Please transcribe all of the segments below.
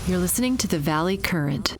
You're listening to the Valley Current.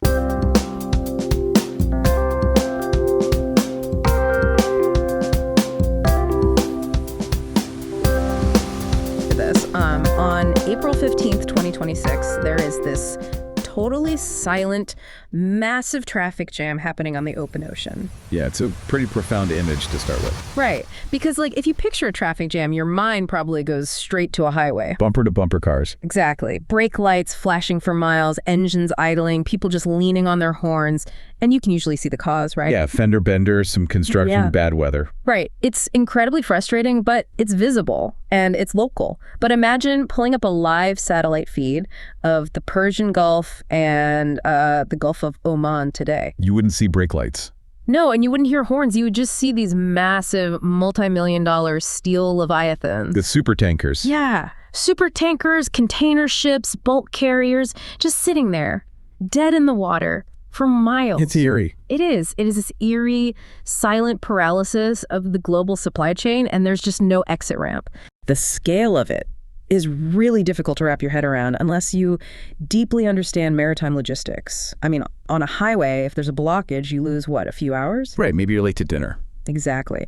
On April 15th, 2026, there is this totally silent, massive traffic jam happening on the open ocean. Yeah, it's a pretty profound image to start with. Right. Because, if you picture a traffic jam, your mind probably goes straight to a highway. Bumper to bumper cars. Exactly. Brake lights flashing for miles, engines idling, people just leaning on their horns. And you can usually see the cause, right? Yeah, fender benders, some construction, bad weather. Right. It's incredibly frustrating, but it's visible and it's local. But imagine pulling up a live satellite feed of the Persian Gulf and the Gulf of Oman today. You wouldn't see brake lights. No, and you wouldn't hear horns. You would just see these massive multi-million-dollar steel leviathans. The super tankers. Yeah. Super tankers, container ships, bulk carriers, just sitting there, dead in the water. For miles. It's eerie. It is. It is this eerie, silent paralysis of the global supply chain, and there's just no exit ramp. The scale of it is really difficult to wrap your head around unless you deeply understand maritime logistics. I mean, on a highway, if there's a blockage, you lose, a few hours? Right, maybe you're late to dinner. Exactly.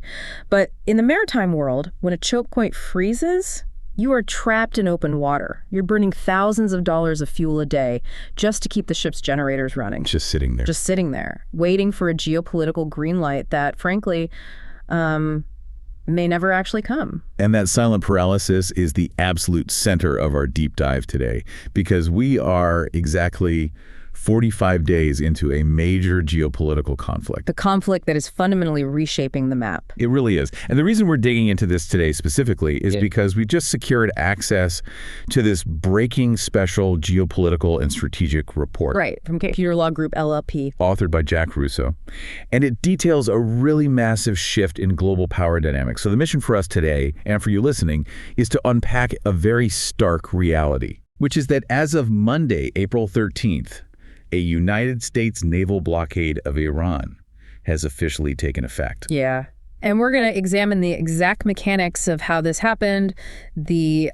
But in the maritime world, when a choke point freezes, you are trapped in open water. You're burning thousands of dollars of fuel a day just to keep the ship's generators running. Just sitting there. Just sitting there, waiting for a geopolitical green light that, frankly, may never actually come. And that silent paralysis is the absolute center of our deep dive today, because we are exactly 45 days into a major geopolitical conflict. The conflict that is fundamentally reshaping the map. It really is. And the reason we're digging into this today specifically is because we just secured access to this breaking special geopolitical and strategic report. Right, from Computer Law Group LLP. Authored by Jack Russo. And it details a really massive shift in global power dynamics. So the mission for us today, and for you listening, is to unpack a very stark reality, which is that as of Monday, April 13th, a United States naval blockade of Iran has officially taken effect. Yeah. And we're going to examine the exact mechanics of how this happened, the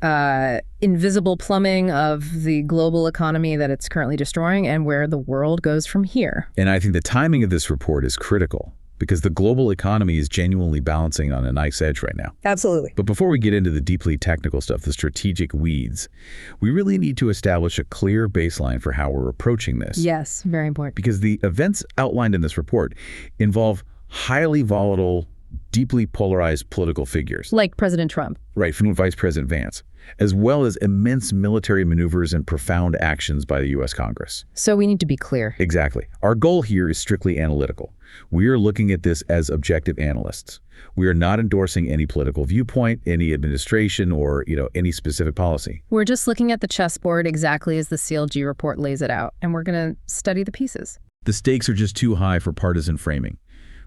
invisible plumbing of the global economy that it's currently destroying, and where the world goes from here. And I think the timing of this report is critical, because the global economy is genuinely balancing on a knife's edge right now. Absolutely. But before we get into the deeply technical stuff, the strategic weeds, we really need to establish a clear baseline for how we're approaching this. Yes, very important. Because the events outlined in this report involve highly volatile, deeply polarized political figures. Like President Trump. Right, from Vice President Vance, as well as immense military maneuvers and profound actions by the U.S. Congress. So we need to be clear. Exactly. Our goal here is strictly analytical. We are looking at this as objective analysts. We are not endorsing any political viewpoint, any administration, or any specific policy. We're just looking at the chessboard exactly as the CLG report lays it out, and we're going to study the pieces. The stakes are just too high for partisan framing.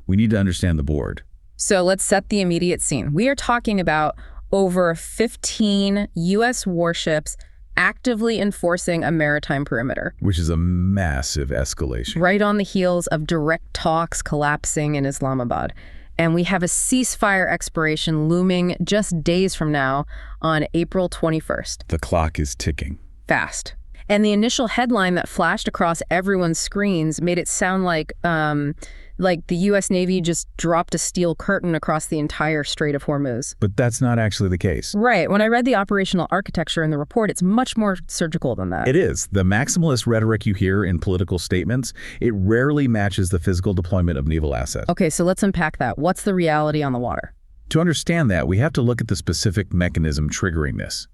We need to understand the board. So let's set the immediate scene. We are talking about over 15 U.S. warships actively enforcing a maritime perimeter. Which is a massive escalation. Right on the heels of direct talks collapsing in Islamabad. And we have a ceasefire expiration looming just days from now on April 21st. The clock is ticking. Fast. And the initial headline that flashed across everyone's screens made it sound like the U.S. Navy just dropped a steel curtain across the entire Strait of Hormuz. But that's not actually the case. Right. When I read the operational architecture in the report, it's much more surgical than that. It is. The maximalist rhetoric you hear in political statements, it rarely matches the physical deployment of naval assets. Okay, so let's unpack that. What's the reality on the water? To understand that, we have to look at the specific mechanism triggering this.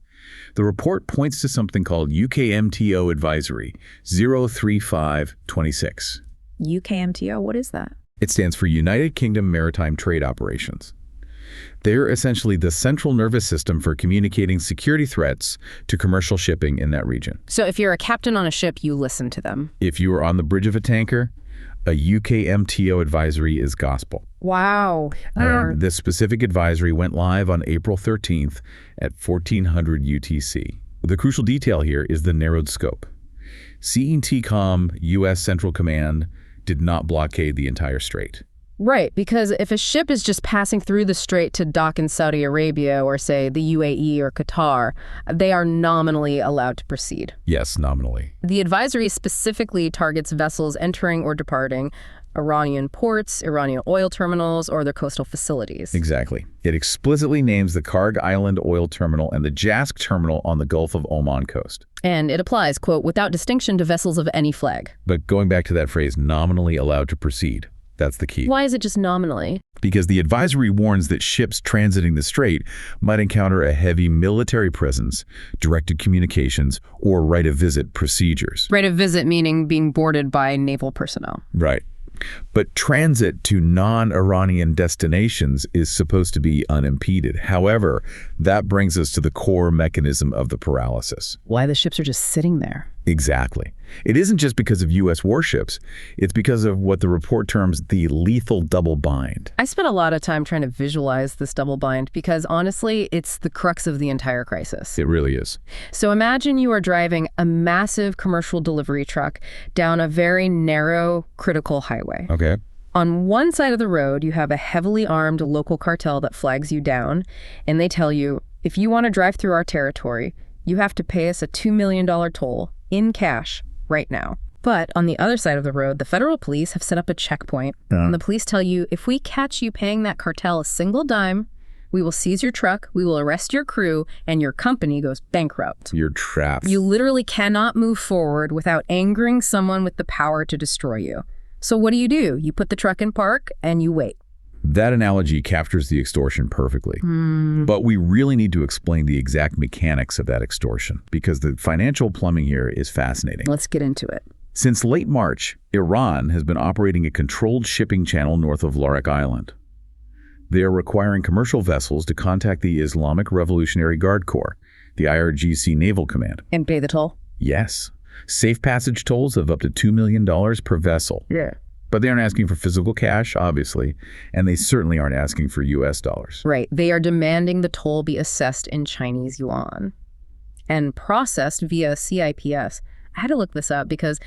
The report points to something called UKMTO Advisory 03526. UKMTO, what is that? It stands for United Kingdom Maritime Trade Operations. They're essentially the central nervous system for communicating security threats to commercial shipping in that region. So if you're a captain on a ship, you listen to them. If you are on the bridge of a tanker, a UKMTO advisory is gospel. Wow. This specific advisory went live on April 13th at 1400 UTC. The crucial detail here is the narrowed scope. CENTCOM U.S. Central Command did not blockade the entire strait. Right, because if a ship is just passing through the strait to dock in Saudi Arabia or, say, the UAE or Qatar, they are nominally allowed to proceed. Yes, nominally. The advisory specifically targets vessels entering or departing Iranian ports, Iranian oil terminals, or their coastal facilities. Exactly. It explicitly names the Karg Island oil terminal and the Jask terminal on the Gulf of Oman coast. And it applies, quote, without distinction to vessels of any flag. But going back to that phrase, nominally allowed to proceed, that's the key. Why is it just nominally? Because the advisory warns that ships transiting the strait might encounter a heavy military presence, directed communications, or right of visit procedures. Right of visit meaning being boarded by naval personnel. Right. But transit to non-Iranian destinations is supposed to be unimpeded. However, that brings us to the core mechanism of the paralysis. Why the ships are just sitting there. Exactly. It isn't just because of U.S. warships. It's because of what the report terms the lethal double bind. I spent a lot of time trying to visualize this double bind because, honestly, it's the crux of the entire crisis. It really is. So imagine you are driving a massive commercial delivery truck down a very narrow, critical highway. Okay. On one side of the road, you have a heavily armed local cartel that flags you down, and they tell you, if you want to drive through our territory, you have to pay us a $2 million toll in cash right now. But on the other side of the road, the federal police have set up a checkpoint, and the police tell you, if we catch you paying that cartel a single dime, we will seize your truck, we will arrest your crew, and your company goes bankrupt. You're trapped. You literally cannot move forward without angering someone with the power to destroy you. So what do? You put the truck in park and you wait. That analogy captures the extortion perfectly. But we really need to explain the exact mechanics of that extortion because the financial plumbing here is fascinating. Let's get into it. Since late March, Iran has been operating a controlled shipping channel north of Larak Island. They are requiring commercial vessels to contact the Islamic Revolutionary Guard Corps, the IRGC Naval Command. And pay the toll? Yes. Safe passage tolls of up to $2 million per vessel. Yeah. But they aren't asking for physical cash, obviously, and they certainly aren't asking for U.S. dollars. Right. They are demanding the toll be assessed in Chinese yuan and processed via CIPS. I had to look this up because,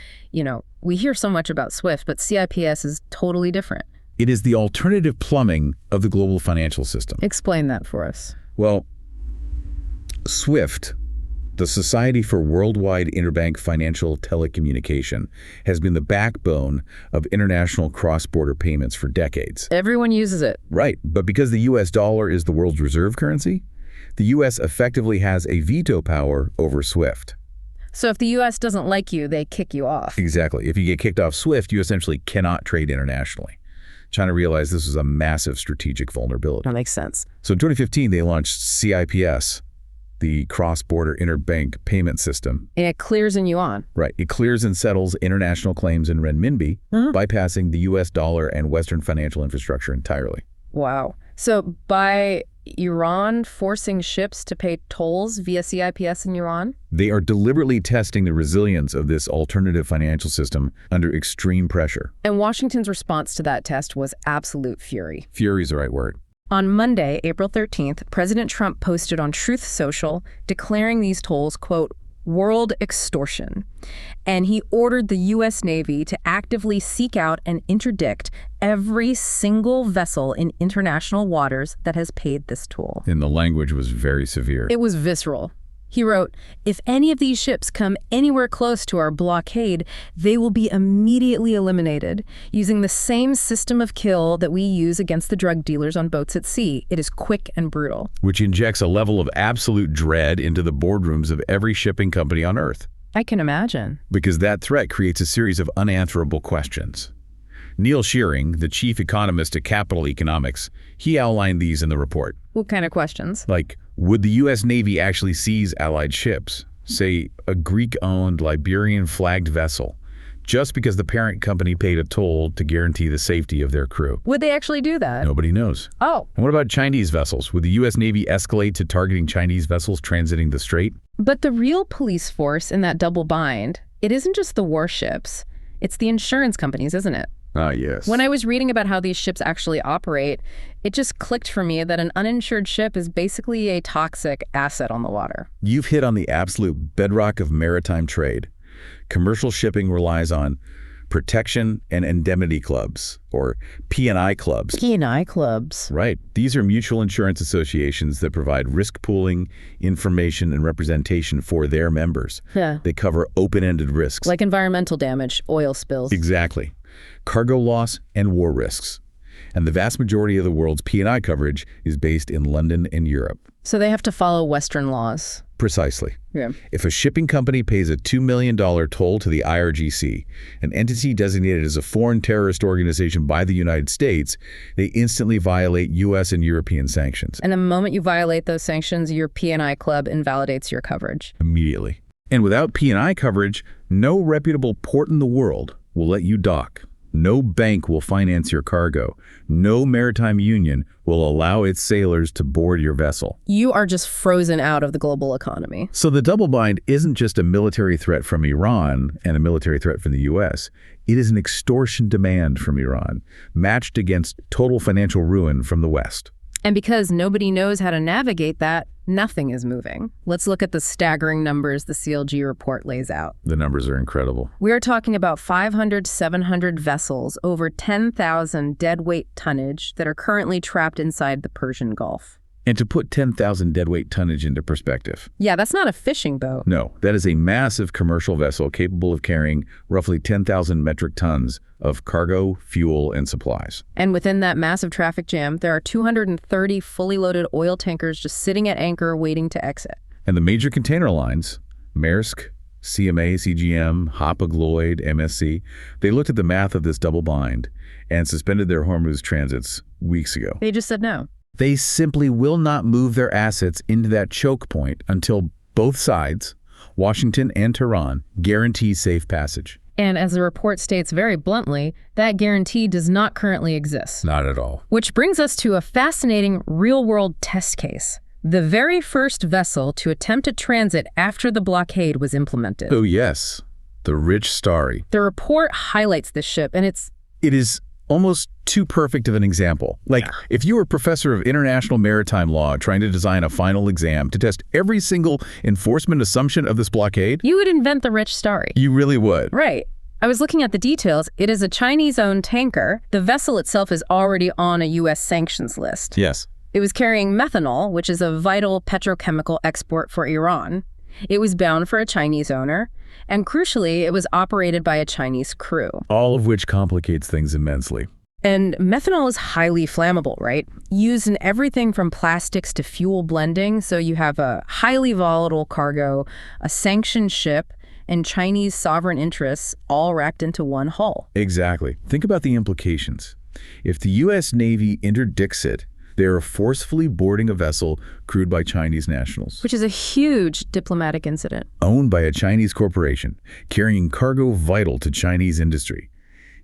we hear so much about SWIFT, but CIPS is totally different. It is the alternative plumbing of the global financial system. Explain that for us. Well, SWIFT, the Society for Worldwide Interbank Financial Telecommunication, has been the backbone of international cross-border payments for decades. Everyone uses it. Right, but because the U.S. dollar is the world's reserve currency, the U.S. effectively has a veto power over SWIFT. So if the U.S. doesn't like you, they kick you off. Exactly. If you get kicked off SWIFT, you essentially cannot trade internationally. China realized this was a massive strategic vulnerability. That makes sense. So in 2015, they launched CIPS, the cross-border interbank payment system. And it clears in yuan. Right. It clears and settles international claims in renminbi, bypassing the U.S. dollar and Western financial infrastructure entirely. Wow. So by Iran forcing ships to pay tolls via CIPS in yuan? They are deliberately testing the resilience of this alternative financial system under extreme pressure. And Washington's response to that test was absolute fury. Fury is the right word. On Monday, April 13th, President Trump posted on Truth Social declaring these tolls, quote, world extortion. And he ordered the U.S. Navy to actively seek out and interdict every single vessel in international waters that has paid this toll. And the language was very severe. It was visceral. He wrote, if any of these ships come anywhere close to our blockade, they will be immediately eliminated using the same system of kill that we use against the drug dealers on boats at sea. It is quick and brutal. Which injects a level of absolute dread into the boardrooms of every shipping company on Earth. I can imagine. Because that threat creates a series of unanswerable questions. Neil Shearing, the chief economist at Capital Economics, he outlined these in the report. What kind of questions? Like, would the U.S. Navy actually seize Allied ships, say a Greek-owned Liberian-flagged vessel, just because the parent company paid a toll to guarantee the safety of their crew? Would they actually do that? Nobody knows. Oh. And what about Chinese vessels? Would the U.S. Navy escalate to targeting Chinese vessels transiting the strait? But the real police force in that double bind, it isn't just the warships. It's the insurance companies, isn't it? Ah, yes. When I was reading about how these ships actually operate, it just clicked for me that an uninsured ship is basically a toxic asset on the water. You've hit on the absolute bedrock of maritime trade. Commercial shipping relies on protection and indemnity clubs, or P&I clubs. P&I clubs. Right. These are mutual insurance associations that provide risk pooling, information, and representation for their members. Yeah. They cover open-ended risks. Like environmental damage, oil spills. Exactly. Cargo loss and war risks. And the vast majority of the world's P&I coverage is based in London and Europe. So they have to follow Western laws. Precisely. Yeah. If a shipping company pays a $2 million toll to the IRGC, an entity designated as a foreign terrorist organization by the United States, they instantly violate U.S. and European sanctions. And the moment you violate those sanctions, your P&I club invalidates your coverage. Immediately. And without P&I coverage, no reputable port in the world will let you dock. No bank will finance your cargo. No maritime union will allow its sailors to board your vessel. You are just frozen out of the global economy. So the double bind isn't just a military threat from Iran and a military threat from the U.S. It is an extortion demand from Iran, matched against total financial ruin from the West. And because nobody knows how to navigate that, nothing is moving. Let's look at the staggering numbers the CLG report lays out. The numbers are incredible. We are talking about 500, 700 vessels, over 10,000 deadweight tonnage that are currently trapped inside the Persian Gulf. And to put 10,000 deadweight tonnage into perspective. Yeah, that's not a fishing boat. No, that is a massive commercial vessel capable of carrying roughly 10,000 metric tons of cargo, fuel, and supplies. And within that massive traffic jam, there are 230 fully loaded oil tankers just sitting at anchor waiting to exit. And the major container lines, Maersk, CMA, CGM, Hapag-Lloyd, MSC, they looked at the math of this double bind and suspended their Hormuz transits weeks ago. They just said no. They simply will not move their assets into that choke point until both sides, Washington and Tehran, guarantee safe passage. And as the report states very bluntly, that guarantee does not currently exist. Not at all. Which brings us to a fascinating real-world test case. The very first vessel to attempt a transit after the blockade was implemented. Oh, yes. The Rich Starry. The report highlights this ship, and it is almost too perfect of an example. If you were a professor of international maritime law trying to design a final exam to test every single enforcement assumption of this blockade, you would invent the Rich Starry. You really would. Right. I was looking at the details. It is a Chinese-owned tanker. The vessel itself is already on a U.S. sanctions list. Yes. It was carrying methanol, which is a vital petrochemical export for Iran. It was bound for a Chinese owner. And crucially, it was operated by a Chinese crew. All of which complicates things immensely. And methanol is highly flammable, right? Used in everything from plastics to fuel blending. So you have a highly volatile cargo, a sanctioned ship, and Chinese sovereign interests all wrapped into one hull. Exactly. Think about the implications. If the U.S. Navy interdicts it, they are forcefully boarding a vessel crewed by Chinese nationals. Which is a huge diplomatic incident. Owned by a Chinese corporation, carrying cargo vital to Chinese industry.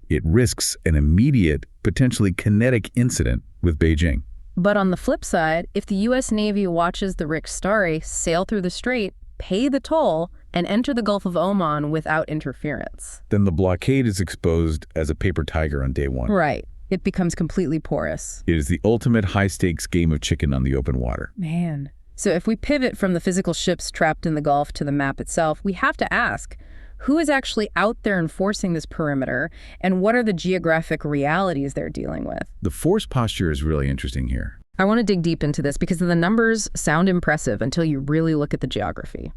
It risks an immediate, potentially kinetic incident with Beijing. But on the flip side, if the U.S. Navy watches the Rich Starry sail through the strait, pay the toll, and enter the Gulf of Oman without interference, then the blockade is exposed as a paper tiger on day one. Right. It becomes completely porous. It is the ultimate high-stakes game of chicken on the open water. Man. So if we pivot from the physical ships trapped in the Gulf to the map itself, we have to ask, who is actually out there enforcing this perimeter, and what are the geographic realities they're dealing with? The force posture is really interesting here. I want to dig deep into this because the numbers sound impressive until you really look at the geography.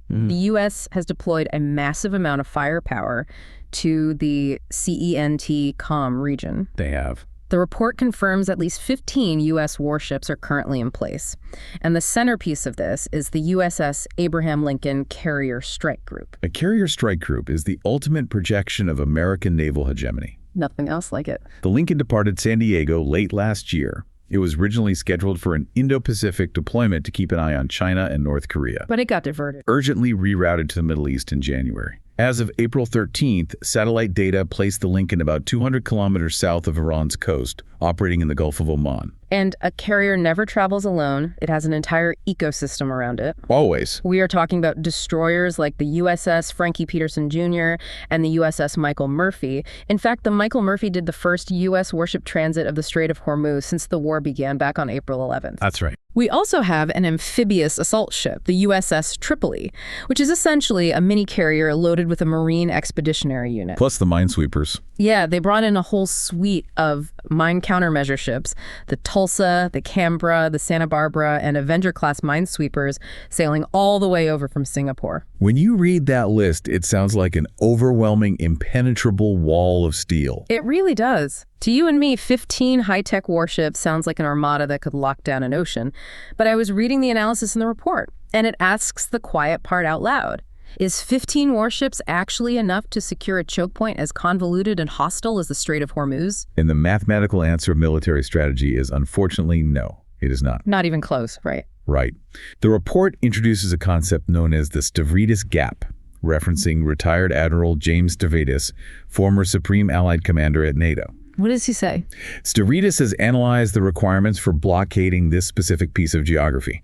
The U.S. has deployed a massive amount of firepower to the CENTCOM region. They have. The report confirms at least 15 U.S. warships are currently in place. And the centerpiece of this is the USS Abraham Lincoln Carrier Strike Group. A carrier strike group is the ultimate projection of American naval hegemony. Nothing else like it. The Lincoln departed San Diego late last year. It was originally scheduled for an Indo-Pacific deployment to keep an eye on China and North Korea. But it got diverted. Urgently rerouted to the Middle East in January. As of April 13th, satellite data placed the Lincoln about 200 kilometers south of Iran's coast, operating in the Gulf of Oman. And a carrier never travels alone. It has an entire ecosystem around it. Always. We are talking about destroyers like the USS Frankie Peterson Jr. and the USS Michael Murphy. In fact, the Michael Murphy did the first U.S. warship transit of the Strait of Hormuz since the war began back on April 11th. That's right. We also have an amphibious assault ship, the USS Tripoli, which is essentially a mini carrier loaded with a Marine Expeditionary Unit. Plus the minesweepers. Yeah, they brought in a whole suite of mine countermeasure ships, the Tulsa, the Canberra, the Santa Barbara, and Avenger-class minesweepers sailing all the way over from Singapore. When you read that list, it sounds like an overwhelming, impenetrable wall of steel. It really does. To you and me, 15 high-tech warships sounds like an armada that could lock down an ocean. But I was reading the analysis in the report, and it asks the quiet part out loud. Is 15 warships actually enough to secure a choke point as convoluted and hostile as the Strait of Hormuz? And the mathematical answer of military strategy is unfortunately no, it is not. Not even close, right? Right. The report introduces a concept known as the Stavridis Gap, referencing retired Admiral James Stavridis, former Supreme Allied Commander at NATO. What does he say? Stavridis has analyzed the requirements for blockading this specific piece of geography.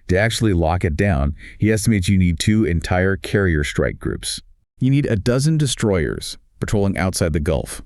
To actually lock it down, he estimates you need 2 entire carrier strike groups. You need 12 destroyers patrolling outside the Gulf.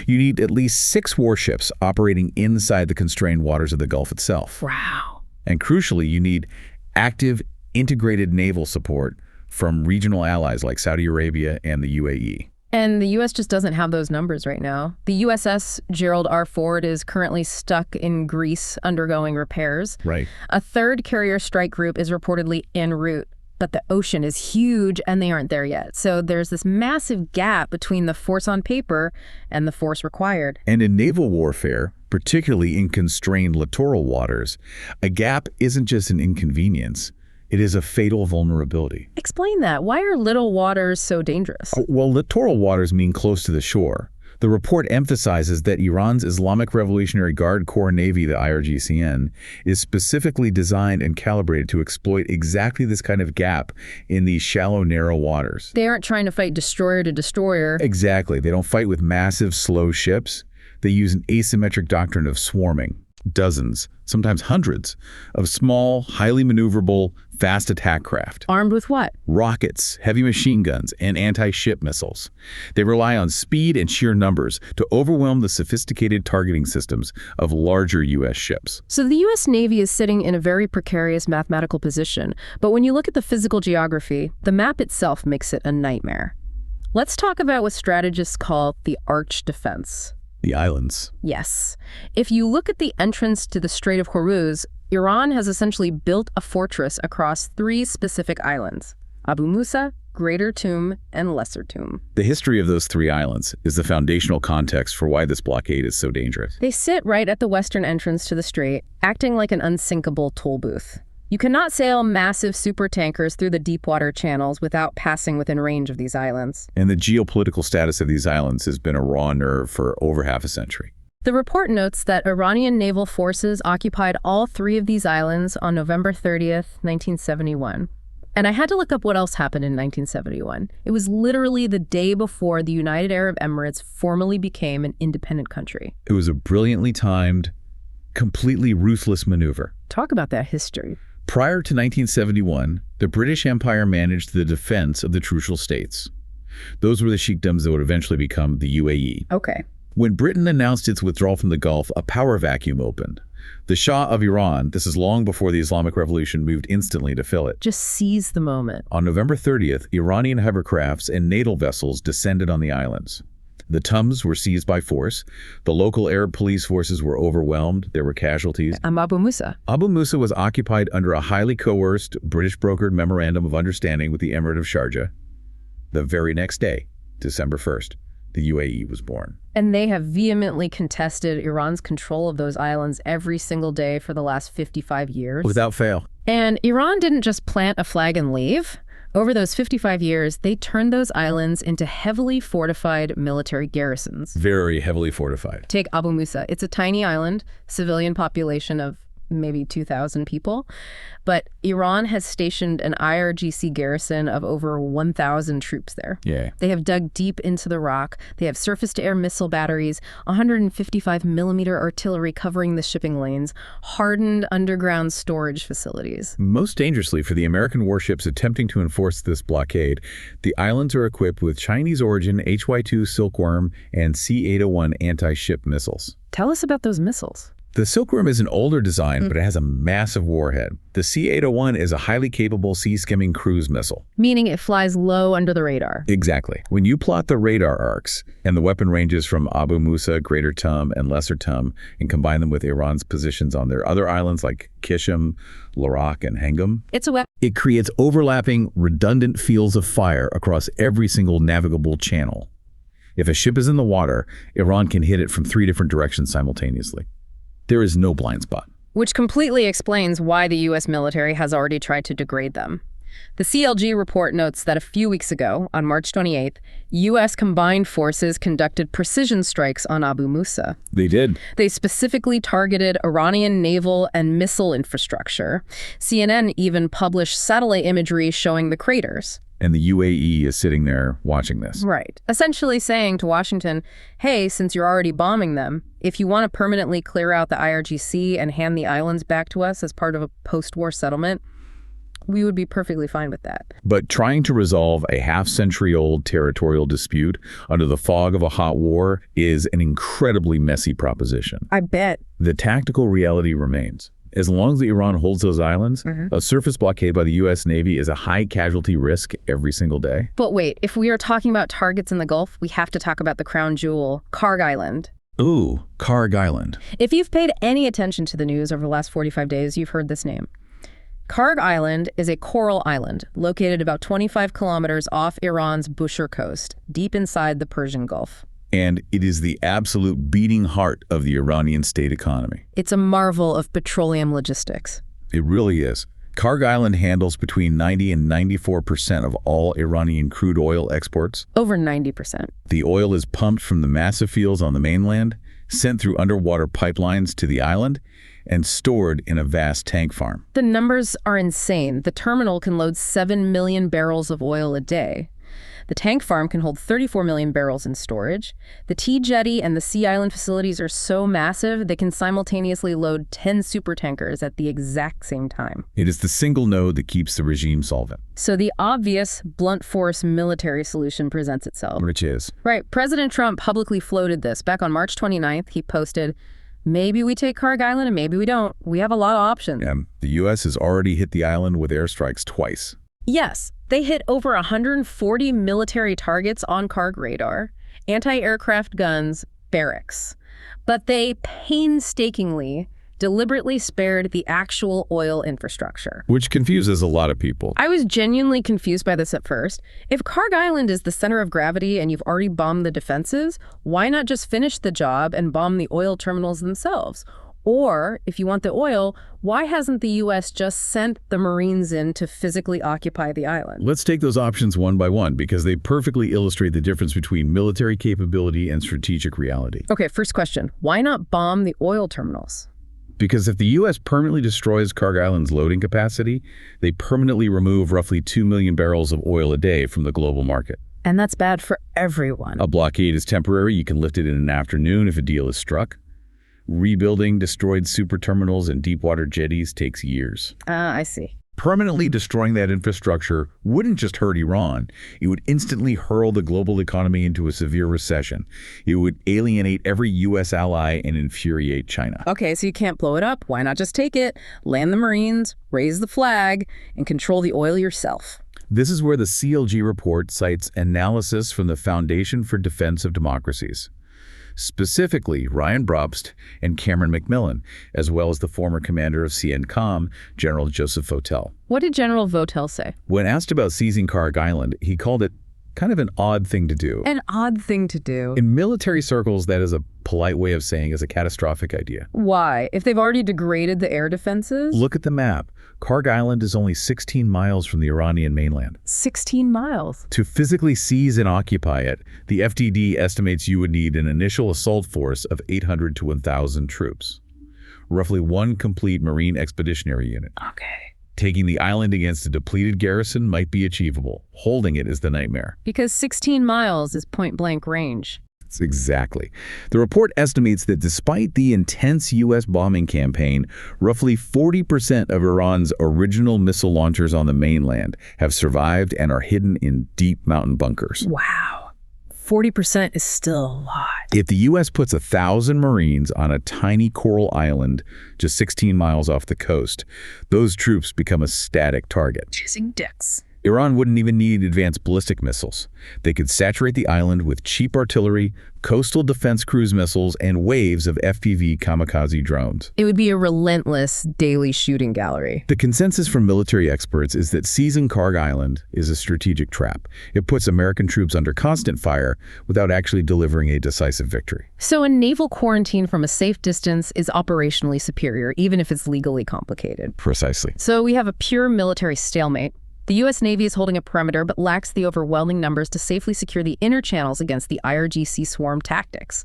You need at least 6 warships operating inside the constrained waters of the Gulf itself. Wow. And crucially, you need active, integrated naval support from regional allies like Saudi Arabia and the UAE. And the U.S. just doesn't have those numbers right now. The USS Gerald R. Ford is currently stuck in Greece undergoing repairs. Right. A third carrier strike group is reportedly en route, but the ocean is huge and they aren't there yet. So there's this massive gap between the force on paper and the force required. And in naval warfare, particularly in constrained littoral waters, a gap isn't just an inconvenience. It is a fatal vulnerability. Explain that. Why are little waters so dangerous? Well, littoral waters mean close to the shore. The report emphasizes that Iran's Islamic Revolutionary Guard Corps Navy, the IRGCN, is specifically designed and calibrated to exploit exactly this kind of gap in these shallow, narrow waters. They aren't trying to fight destroyer to destroyer. Exactly. They don't fight with massive, slow ships. They use an asymmetric doctrine of swarming. Dozens, sometimes hundreds, of small, highly maneuverable, fast attack craft. Armed with what? Rockets, heavy machine guns, and anti-ship missiles. They rely on speed and sheer numbers to overwhelm the sophisticated targeting systems of larger U.S. ships. So the U.S. Navy is sitting in a very precarious mathematical position. But when you look at the physical geography, the map itself makes it a nightmare. Let's talk about what strategists call the arch defense. The islands. Yes. If you look at the entrance to the Strait of Hormuz, Iran has essentially built a fortress across 3 specific islands: Abu Musa, Greater Tomb, and Lesser Tomb. The history of those 3 islands is the foundational context for why this blockade is so dangerous. They sit right at the western entrance to the strait, acting like an unsinkable toll booth. You cannot sail massive supertankers through the deep water channels without passing within range of these islands. And the geopolitical status of these islands has been a raw nerve for over half a century. The report notes that Iranian naval forces occupied all 3 of these islands on November 30th, 1971. And I had to look up what else happened in 1971. It was literally the day before the United Arab Emirates formally became an independent country. It was a brilliantly timed, completely ruthless maneuver. Talk about that history. Prior to 1971, the British Empire managed the defense of the Trucial States. Those were the sheikdoms that would eventually become the UAE. Okay. When Britain announced its withdrawal from the Gulf, a power vacuum opened. The Shah of Iran, this is long before the Islamic Revolution, moved instantly to fill it. Just seize the moment. On November 30th, Iranian hovercrafts and naval vessels descended on the islands. The Tums were seized by force. The local Arab police forces were overwhelmed. There were casualties. Abu Musa. Abu Musa was occupied under a highly coerced, British-brokered memorandum of understanding with the Emirate of Sharjah. The very next day, December 1st, the UAE was born. And they have vehemently contested Iran's control of those islands every single day for the last 55 years. Without fail. And Iran didn't just plant a flag and leave. Over those 55 years, they turned those islands into heavily fortified military garrisons. Very heavily fortified. Take Abu Musa. It's a tiny island, civilian population of maybe 2,000 people. But Iran has stationed an IRGC garrison of over 1,000 troops there. Yeah. They have dug deep into the rock. They have surface-to-air missile batteries, 155-millimeter artillery covering the shipping lanes, hardened underground storage facilities. Most dangerously for the American warships attempting to enforce this blockade, the islands are equipped with Chinese-origin HY-2 Silkworm and C-801 anti-ship missiles. Tell us about those missiles. The Silkworm is an older design, but it has a massive warhead. The C-801 is a highly capable sea-skimming cruise missile. Meaning it flies low under the radar. Exactly. When you plot the radar arcs and the weapon ranges from Abu Musa, Greater Tum, and Lesser Tum, and combine them with Iran's positions on their other islands like Kishim, Larak, and Hengam, it creates overlapping, redundant fields of fire across every single navigable channel. If a ship is in the water, Iran can hit it from 3 different directions simultaneously. There is no blind spot. Which completely explains why the U.S. military has already tried to degrade them. The CLG report notes that a few weeks ago, on March 28th, U.S. combined forces conducted precision strikes on Abu Musa. They did. They specifically targeted Iranian naval and missile infrastructure. CNN even published satellite imagery showing the craters. And the UAE is sitting there watching this. Right. Essentially saying to Washington, hey, since you're already bombing them, if you want to permanently clear out the IRGC and hand the islands back to us as part of a post-war settlement, we would be perfectly fine with that. But trying to resolve a half-century-old territorial dispute under the fog of a hot war is an incredibly messy proposition. I bet. The tactical reality remains. As long as Iran holds those islands, a surface blockade by the U.S. Navy is a high-casualty risk every single day. But wait, if we are talking about targets in the Gulf, we have to talk about the crown jewel, Karg Island. Ooh, Karg Island. If you've paid any attention to the news over the last 45 days, you've heard this name. Karg Island is a coral island located about 25 kilometers off Iran's Bushehr coast, deep inside the Persian Gulf. And it is the absolute beating heart of the Iranian state economy. It's a marvel of petroleum logistics. It really is. Karg Island handles between 90 and 94% of all Iranian crude oil exports. Over 90%. The oil is pumped from the massive fields on the mainland, sent through underwater pipelines to the island, and stored in a vast tank farm. The numbers are insane. The terminal can load 7 million barrels of oil a day. The tank farm can hold 34 million barrels in storage. The T-jetty and the Sea Island facilities are so massive, they can simultaneously load 10 supertankers at the exact same time. It is the single node that keeps the regime solvent. So the obvious blunt force military solution presents itself. Which is? Right. President Trump publicly floated this. Back on March 29th, he posted, maybe we take Karg Island and maybe we don't. We have a lot of options. Yeah, the U.S. has already hit the island with airstrikes twice. Yes, they hit over 140 military targets on Karg radar, anti-aircraft guns, barracks. But they painstakingly, deliberately spared the actual oil infrastructure. Which confuses a lot of people. I was genuinely confused by this at first. If Karg Island is the center of gravity and you've already bombed the defenses, why not just finish the job and bomb the oil terminals themselves? Or, if you want the oil, why hasn't the U.S. just sent the Marines in to physically occupy the island? Let's take those options one by one because they perfectly illustrate the difference between military capability and strategic reality. Okay, first question. Why not bomb the oil terminals? Because if the U.S. permanently destroys Karg Island's loading capacity, they permanently remove roughly 2 million barrels of oil a day from the global market. And that's bad for everyone. A blockade is temporary. You can lift it in an afternoon if a deal is struck. Rebuilding destroyed super terminals and deepwater jetties takes years. I see. Permanently destroying that infrastructure wouldn't just hurt Iran. It would instantly hurl the global economy into a severe recession. It would alienate every U.S. ally and infuriate China. Okay, so you can't blow it up. Why not just take it, land the Marines, raise the flag, and control the oil yourself? This is where the CLG report cites analysis from the Foundation for Defense of Democracies. Specifically, Ryan Brobst and Cameron McMillan, as well as the former commander of CENTCOM, General Joseph Votel. What did General Votel say? When asked about seizing Karg Island, he called it kind of an odd thing to do. An odd thing to do. In military circles, that is a polite way of saying is a catastrophic idea. Why? If they've already degraded the air defenses? Look at the map. Karg Island is only 16 miles from the Iranian mainland. 16 miles? To physically seize and occupy it, the FDD estimates you would need an initial assault force of 800 to 1,000 troops. roughly one complete Marine Expeditionary Unit. Okay. Taking the island against a depleted garrison might be achievable. Holding it is the nightmare. Because 16 miles is point-blank range. Exactly. The report estimates that despite the intense U.S. bombing campaign, roughly 40% of Iran's original missile launchers on the mainland have survived and are hidden in deep mountain bunkers. Wow. 40% is still a lot. If the U.S. puts 1,000 Marines on a tiny coral island just 16 miles off the coast, those troops become a static target. Chasing dicks. Iran wouldn't even need advanced ballistic missiles. They could saturate the island with cheap artillery, coastal defense cruise missiles, and waves of FPV kamikaze drones. It would be a relentless daily shooting gallery. The consensus from military experts is that seizing Karg Island is a strategic trap. It puts American troops under constant fire without actually delivering a decisive victory. So a naval quarantine from a safe distance is operationally superior, even if it's legally complicated. Precisely. So we have a pure military stalemate. The U.S. Navy is holding a perimeter but lacks the overwhelming numbers to safely secure the inner channels against the IRGC swarm tactics.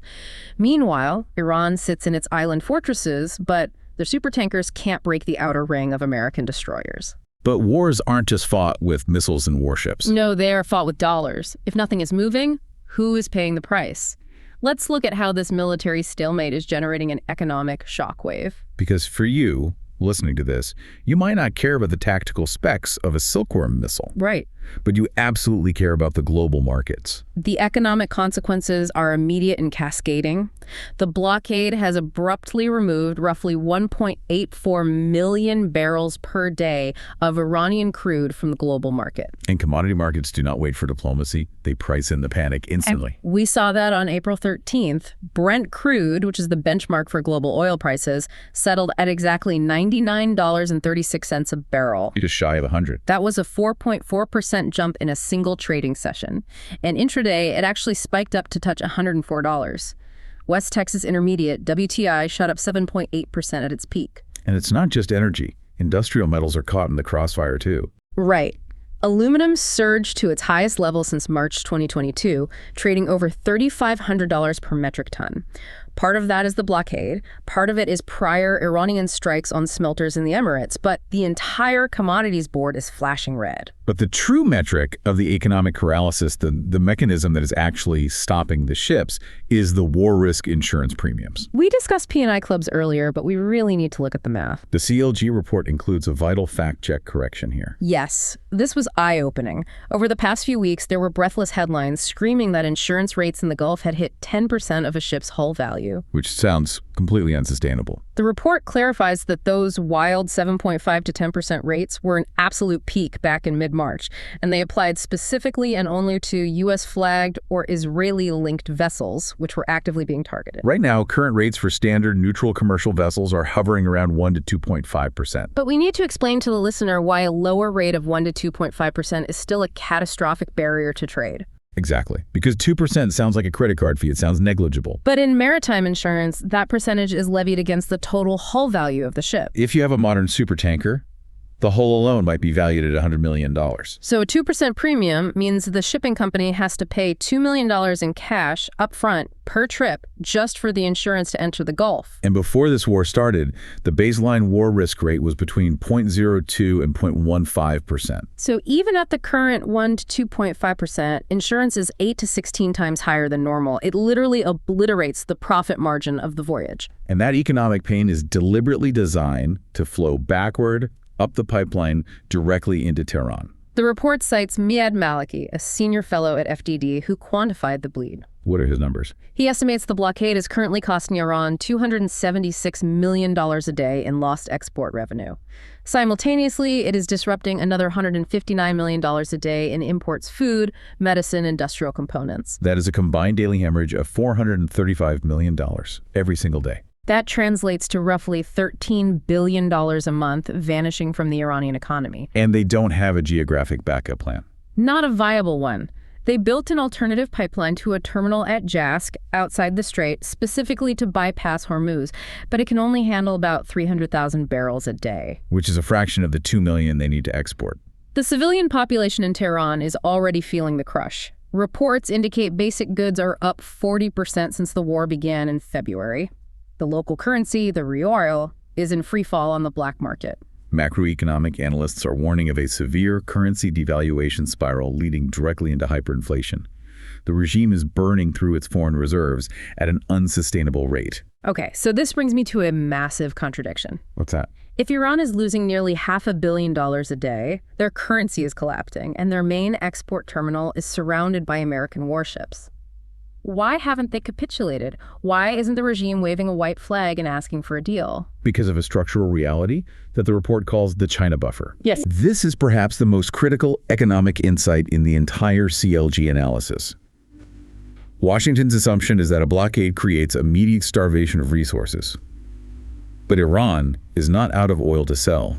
Meanwhile, Iran sits in its island fortresses, but their supertankers can't break the outer ring of American destroyers. But wars aren't just fought with missiles and warships. No, they are fought with dollars. If nothing is moving, who is paying the price? Let's look at how this military stalemate is generating an economic shockwave. Because for you, listening to this, you might not care about the tactical specs of a silkworm missile. Right. But you absolutely care about the global markets. The economic consequences are immediate and cascading. The blockade has abruptly removed roughly 1.84 million barrels per day of Iranian crude from the global market. And commodity markets do not wait for diplomacy. They price in the panic instantly. And we saw that on April 13th. Brent crude, which is the benchmark for global oil prices, settled at exactly $99.36 a barrel. Just shy of 100. That was a 4.4% jump in a single trading session. And intraday, it actually spiked up to touch $104. West Texas Intermediate, WTI, shot up 7.8% at its peak. And it's not just energy. Industrial metals are caught in the crossfire too. Right. Aluminum surged to its highest level since March 2022, trading over $3,500 per metric ton. Part of that is the blockade. Part of it is prior Iranian strikes on smelters in the Emirates, but the entire commodities board is flashing red. But the true metric of the economic paralysis, the mechanism that is actually stopping the ships, is the war risk insurance premiums. We discussed P&I clubs earlier, but we really need to look at the math. The CLG report includes a vital fact-check correction here. Yes, this was eye-opening. Over the past few weeks, there were breathless headlines screaming that insurance rates in the Gulf had hit 10% of a ship's hull value. Which sounds completely unsustainable. The report clarifies that those wild 7.5 to 10% rates were an absolute peak back in mid-March, and they applied specifically and only to U.S.-flagged or Israeli-linked vessels, which were actively being targeted. Right now, current rates for standard neutral commercial vessels are hovering around 1 to 2.5%. But we need to explain to the listener why a lower rate of 1 to 2.5% is still a catastrophic barrier to trade. Exactly. Because 2% sounds like a credit card fee. It sounds negligible. But in maritime insurance, that percentage is levied against the total hull value of the ship. If you have a modern supertanker, the hull alone might be valued at $100 million. So a 2% premium means the shipping company has to pay $2 million in cash upfront per trip just for the insurance to enter the Gulf. And before this war started, the baseline war risk rate was between 0.02 and 0.15%. So even at the current 1 to 2.5%, insurance is 8 to 16 times higher than normal. It literally obliterates the profit margin of the voyage. And that economic pain is deliberately designed to flow backward up the pipeline directly into Tehran. The report cites Miad Maliki, a senior fellow at FDD, who quantified the bleed. What are his numbers? He estimates the blockade is currently costing Iran $276 million a day in lost export revenue. Simultaneously, it is disrupting another $159 million a day in imports food, medicine, industrial components. That is a combined daily hemorrhage of $435 million every single day. That translates to roughly $13 billion a month vanishing from the Iranian economy. And they don't have a geographic backup plan. Not a viable one. They built an alternative pipeline to a terminal at Jask outside the strait specifically to bypass Hormuz, but it can only handle about 300,000 barrels a day. Which is a fraction of the 2 million they need to export. The civilian population in Tehran is already feeling the crush. Reports indicate basic goods are up 40% since the war began in February. The local currency, the rial, is in free fall on the black market. Macroeconomic analysts are warning of a severe currency devaluation spiral leading directly into hyperinflation. The regime is burning through its foreign reserves at an unsustainable rate. Okay, so this brings me to a massive contradiction. What's that? If Iran is losing nearly $500 million a day, their currency is collapsing, and their main export terminal is surrounded by American warships. Why haven't they capitulated? Why isn't the regime waving a white flag and asking for a deal? Because of a structural reality that the report calls the China buffer. Yes. This is perhaps the most critical economic insight in the entire CLG analysis. Washington's assumption is that a blockade creates immediate starvation of resources. But Iran is not out of oil to sell.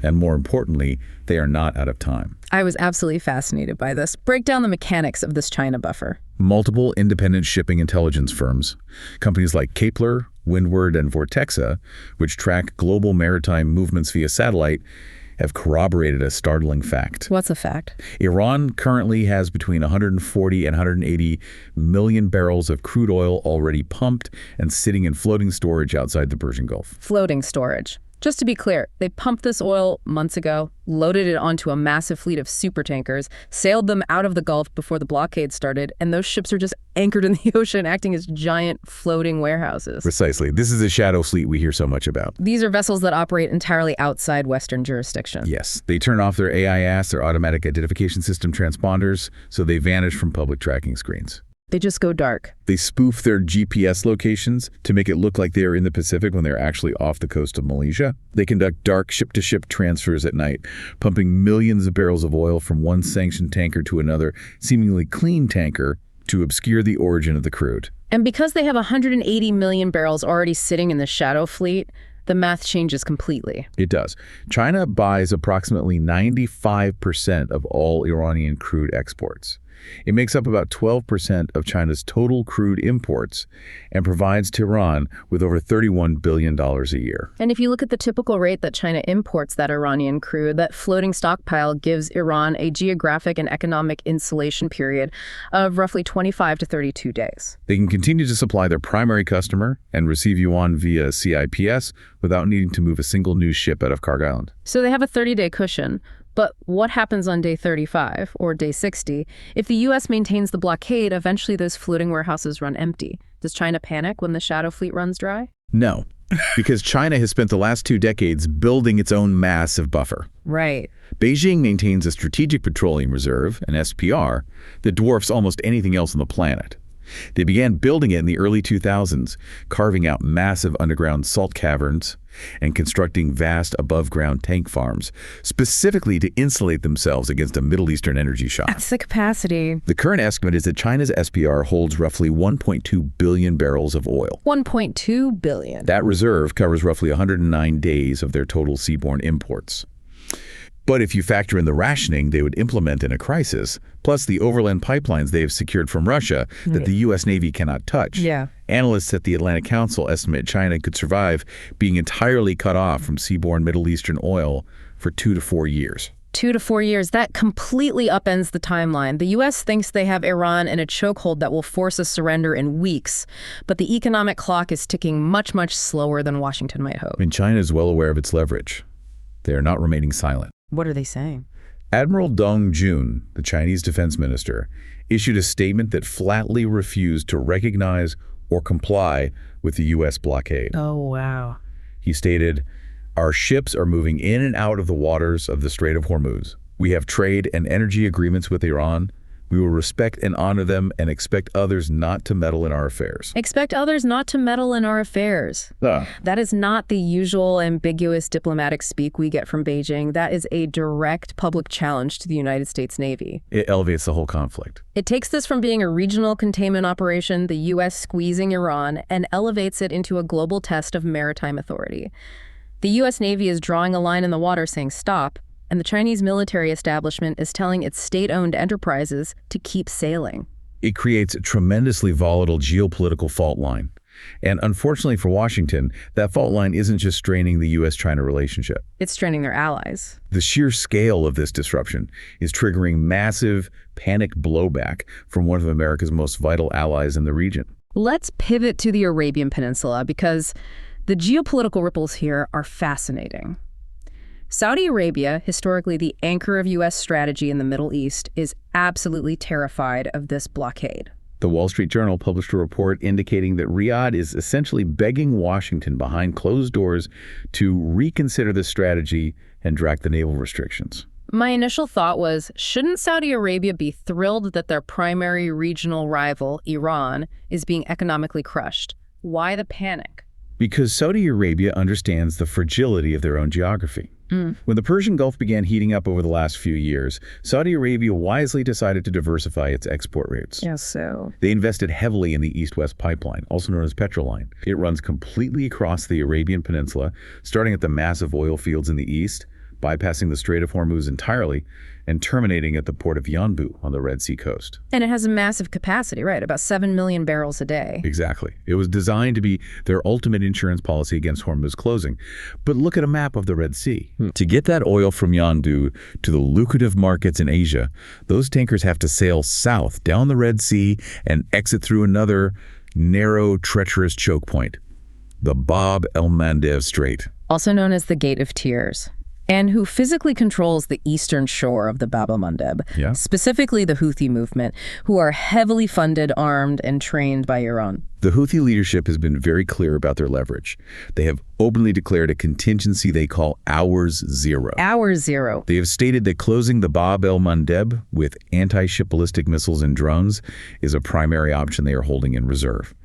And more importantly, they are not out of time. I was absolutely fascinated by this. Break down the mechanics of this China buffer. Multiple independent shipping intelligence firms, companies like Kepler, Windward, and Vortexa, which track global maritime movements via satellite, have corroborated a startling fact. What's a fact? Iran currently has between 140 and 180 million barrels of crude oil already pumped and sitting in floating storage outside the Persian Gulf. Floating storage. Just to be clear, they pumped this oil months ago, loaded it onto a massive fleet of supertankers, sailed them out of the Gulf before the blockade started, and those ships are just anchored in the ocean, acting as giant floating warehouses. Precisely. This is a shadow fleet we hear so much about. These are vessels that operate entirely outside Western jurisdiction. Yes. They turn off their AIS, their automatic identification system transponders, so they vanish from public tracking screens. They just go dark. They spoof their GPS locations to make it look like they are in the Pacific when they're actually off the coast of Malaysia. They conduct dark ship-to-ship transfers at night, pumping millions of barrels of oil from one sanctioned tanker to another, seemingly clean tanker, to obscure the origin of the crude. And because they have 180 million barrels already sitting in the shadow fleet, the math changes completely. It does. China buys approximately 95% of all Iranian crude exports. It makes up about 12% of China's total crude imports and provides Tehran with over $31 billion a year. And if you look at the typical rate that China imports that Iranian crude, that floating stockpile gives Iran a geographic and economic insulation period of roughly 25 to 32 days. They can continue to supply their primary customer and receive yuan via CIPS without needing to move a single new ship out of Kharg Island. So they have a 30-day cushion. But what happens on day 35 or day 60? If the U.S. maintains the blockade, eventually those floating warehouses run empty. Does China panic when the shadow fleet runs dry? No, because China has spent the last 2 decades building its own massive buffer. Right. Beijing maintains a strategic petroleum reserve, an SPR, that dwarfs almost anything else on the planet. They began building it in the early 2000s, carving out massive underground salt caverns and constructing vast above-ground tank farms, specifically to insulate themselves against a Middle Eastern energy shock. That's the capacity. The current estimate is that China's SPR holds roughly 1.2 billion barrels of oil. 1.2 billion. That reserve covers roughly 109 days of their total seaborne imports. But if you factor in the rationing they would implement in a crisis, plus the overland pipelines they have secured from Russia that the U.S. Navy cannot touch, analysts at the Atlantic Council estimate China could survive being entirely cut off from seaborne Middle Eastern oil for 2 to 4 years. 2 to 4 years, that completely upends the timeline. The U.S. thinks they have Iran in a chokehold that will force a surrender in weeks, but the economic clock is ticking much, much slower than Washington might hope. And China is well aware of its leverage. They are not remaining silent. What are they saying? Admiral Dong Jun, the Chinese defense minister, issued a statement that flatly refused to recognize or comply with the U.S. blockade. Oh, wow. He stated, "Our ships are moving in and out of the waters of the Strait of Hormuz. We have trade and energy agreements with Iran. We will respect and honor them and expect others not to meddle in our affairs." Expect others not to meddle in our affairs. That is not the usual ambiguous diplomatic speak we get from Beijing. That is a direct public challenge to the United States Navy. It elevates the whole conflict. It takes this from being a regional containment operation, the U.S. squeezing Iran, and elevates it into a global test of maritime authority. The U.S. Navy is drawing a line in the water saying stop, and the Chinese military establishment is telling its state-owned enterprises to keep sailing. It creates a tremendously volatile geopolitical fault line. And unfortunately for Washington, that fault line isn't just straining the U.S.-China relationship. It's straining their allies. The sheer scale of this disruption is triggering massive, panicked blowback from one of America's most vital allies in the region. Let's pivot to the Arabian Peninsula because the geopolitical ripples here are fascinating. Saudi Arabia, historically the anchor of U.S. strategy in the Middle East, is absolutely terrified of this blockade. The Wall Street Journal published a report indicating that Riyadh is essentially begging Washington behind closed doors to reconsider the strategy and draft the naval restrictions. My initial thought was, shouldn't Saudi Arabia be thrilled that their primary regional rival, Iran, is being economically crushed? Why the panic? Because Saudi Arabia understands the fragility of their own geography. When the Persian Gulf began heating up over the last few years, Saudi Arabia wisely decided to diversify its export routes. Yeah, so? They invested heavily in the East-West pipeline, also known as Petroline. It runs completely across the Arabian Peninsula, starting at the massive oil fields in the east, bypassing the Strait of Hormuz entirely, and terminating at the port of Yanbu on the Red Sea coast. And it has a massive capacity, right? About 7 million barrels a day. Exactly. It was designed to be their ultimate insurance policy against Hormuz closing. But look at a map of the Red Sea. To get that oil from Yanbu to the lucrative markets in Asia, those tankers have to sail south down the Red Sea and exit through another narrow, treacherous choke point, the Bab el-Mandeb Strait. Also known as the Gate of Tears, and who physically controls the eastern shore of the Bab el-Mandeb, specifically the Houthi movement, who are heavily funded, armed, and trained by Iran. The Houthi leadership has been very clear about their leverage. They have openly declared a contingency they call Hours Zero. Hours Zero. They have stated that closing the Bab el-Mandeb with anti-ship ballistic missiles and drones is a primary option they are holding in reserve.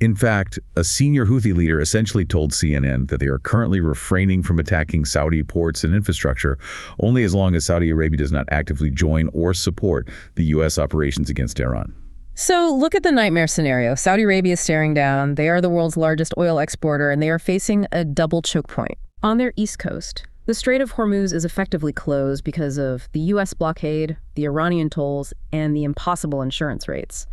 In fact, a senior Houthi leader essentially told CNN that they are currently refraining from attacking Saudi ports and infrastructure only as long as Saudi Arabia does not actively join or support the U.S. operations against Iran. So look at the nightmare scenario. Saudi Arabia is staring down. They are the world's largest oil exporter, and they are facing a double choke point. On their east coast, the Strait of Hormuz is effectively closed because of the U.S. blockade, the Iranian tolls, and the impossible insurance rates.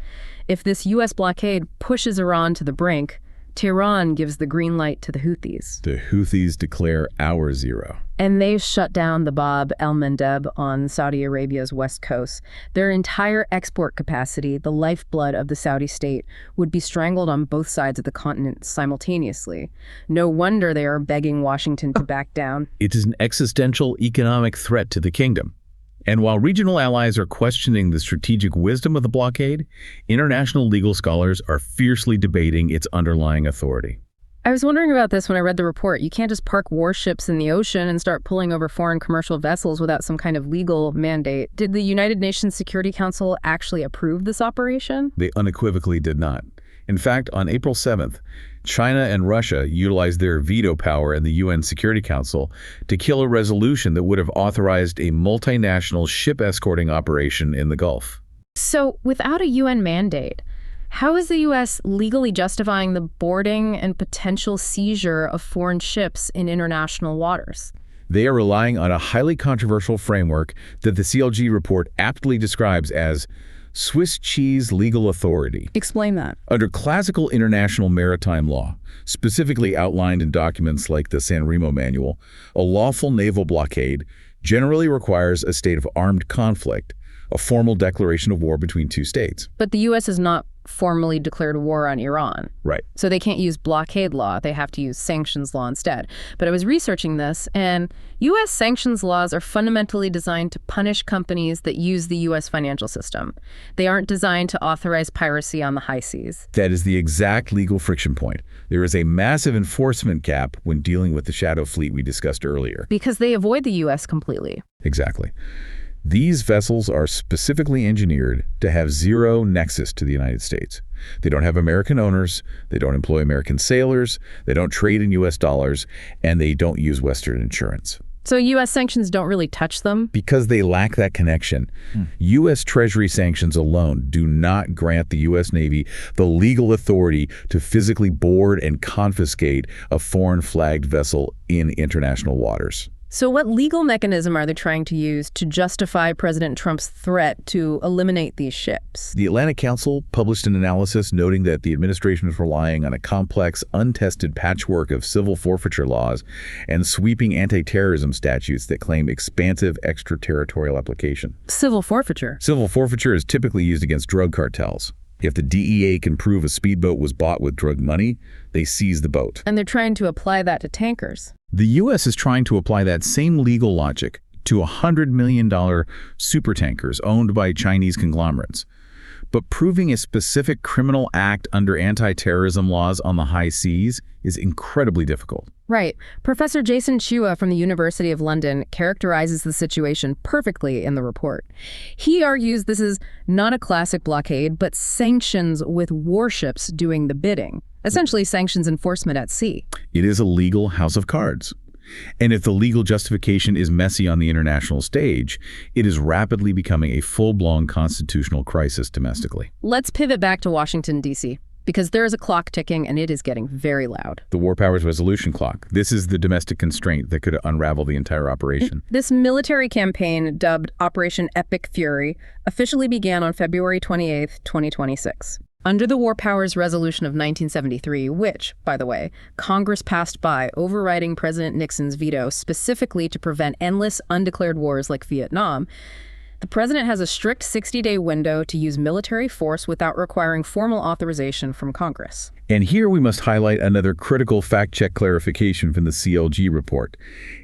If this U.S. blockade pushes Iran to the brink, Tehran gives the green light to the Houthis. The Houthis declare Hour Zero. And they shut down the Bab el-Mandeb on Saudi Arabia's west coast. Their entire export capacity, the lifeblood of the Saudi state, would be strangled on both sides of the continent simultaneously. No wonder they are begging Washington to back down. It is an existential economic threat to the kingdom. And while regional allies are questioning the strategic wisdom of the blockade, international legal scholars are fiercely debating its underlying authority. I was wondering about this when I read the report. You can't just park warships in the ocean and start pulling over foreign commercial vessels without some kind of legal mandate. Did the United Nations Security Council actually approve this operation? They unequivocally did not. In fact, on April 7th, China and Russia utilized their veto power in the UN Security Council to kill a resolution that would have authorized a multinational ship escorting operation in the Gulf. So, without a UN mandate, how is the U.S. legally justifying the boarding and potential seizure of foreign ships in international waters? They are relying on a highly controversial framework that the CLG report aptly describes as Swiss cheese legal authority. Explain that. Under classical international maritime law, specifically outlined in documents like the San Remo Manual, a lawful naval blockade generally requires a state of armed conflict, a formal declaration of war between two states. But the U.S. has not formally declared war on Iran. Right. So they can't use blockade law. They have to use sanctions law instead. But I was researching this, and U.S. sanctions laws are fundamentally designed to punish companies that use the U.S. financial system. They aren't designed to authorize piracy on the high seas. That is the exact legal friction point. There is a massive enforcement gap when dealing with the shadow fleet we discussed earlier. Because they avoid the U.S. completely. Exactly. These vessels are specifically engineered to have zero nexus to the United States. They don't have American owners, they don't employ American sailors, they don't trade in U.S. dollars, and they don't use Western insurance. So U.S. sanctions don't really touch them? Because they lack that connection. U.S. Treasury sanctions alone do not grant the U.S. Navy the legal authority to physically board and confiscate a foreign-flagged vessel in international waters. So what legal mechanism are they trying to use to justify President Trump's threat to eliminate these ships? The Atlantic Council published an analysis noting that the administration is relying on a complex, untested patchwork of civil forfeiture laws and sweeping anti-terrorism statutes that claim expansive extraterritorial application. Civil forfeiture? Civil forfeiture is typically used against drug cartels. If the DEA can prove a speedboat was bought with drug money, they seize the boat. And they're trying to apply that to tankers. The U.S. is trying to apply that same legal logic to $100 million supertankers owned by Chinese conglomerates. But proving a specific criminal act under anti-terrorism laws on the high seas is incredibly difficult. Right. Professor Jason Chua from the University of London characterizes the situation perfectly in the report. He argues this is not a classic blockade, but sanctions with warships doing the bidding. Essentially sanctions enforcement at sea. It is a legal house of cards. And if the legal justification is messy on the international stage, it is rapidly becoming a full-blown constitutional crisis domestically. Let's pivot back to Washington, D.C., because there is a clock ticking and it is getting very loud. The War Powers Resolution Clock. This is the domestic constraint that could unravel the entire operation. This military campaign, dubbed Operation Epic Fury, officially began on February 28, 2026. Under the War Powers Resolution of 1973, which, by the way, Congress passed by overriding President Nixon's veto specifically to prevent endless undeclared wars like Vietnam, the president has a strict 60-day window to use military force without requiring formal authorization from Congress. And here we must highlight another critical fact-check clarification from the CLG report.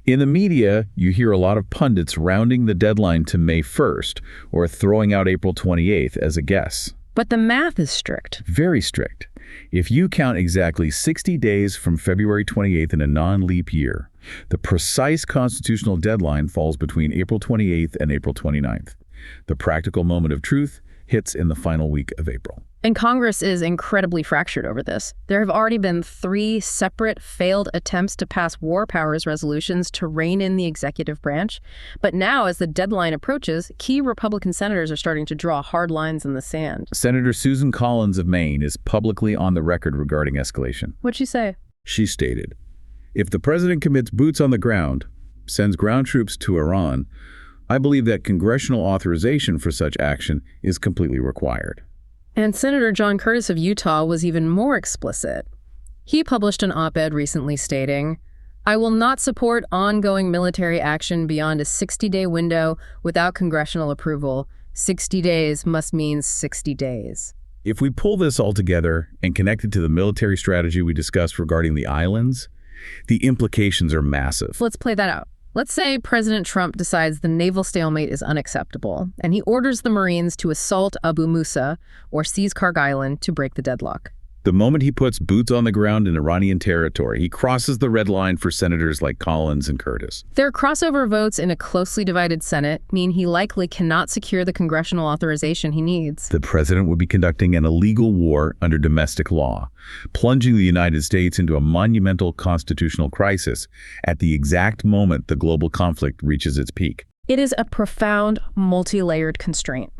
In the media, you hear a lot of pundits rounding the deadline to May 1st or throwing out April 28th as a guess. But the math is strict. Very strict. If you count exactly 60 days from February 28th in a non-leap year, the precise constitutional deadline falls between April 28th and April 29th. The practical moment of truth hits in the final week of April. And Congress is incredibly fractured over this. There have already been 3 separate failed attempts to pass war powers resolutions to rein in the executive branch. But now, as the deadline approaches, key Republican senators are starting to draw hard lines in the sand. Senator Susan Collins of Maine is publicly on the record regarding escalation. What'd she say? She stated, "If the president commits boots on the ground, sends ground troops to Iran, I believe that congressional authorization for such action is completely required." And Senator John Curtis of Utah was even more explicit. He published an op-ed recently stating, "I will not support ongoing military action beyond a 60-day window without congressional approval. 60 days must mean 60 days." If we pull this all together and connect it to the military strategy we discussed regarding the islands, the implications are massive. Let's play that out. Let's say President Trump decides the naval stalemate is unacceptable, and he orders the Marines to assault Abu Musa or seize Karg Island to break the deadlock. The moment he puts boots on the ground in Iranian territory, he crosses the red line for senators like Collins and Curtis. Their crossover votes in a closely divided Senate mean he likely cannot secure the congressional authorization he needs. The president would be conducting an illegal war under domestic law, plunging the United States into a monumental constitutional crisis at the exact moment the global conflict reaches its peak. It is a profound, multi-layered constraint.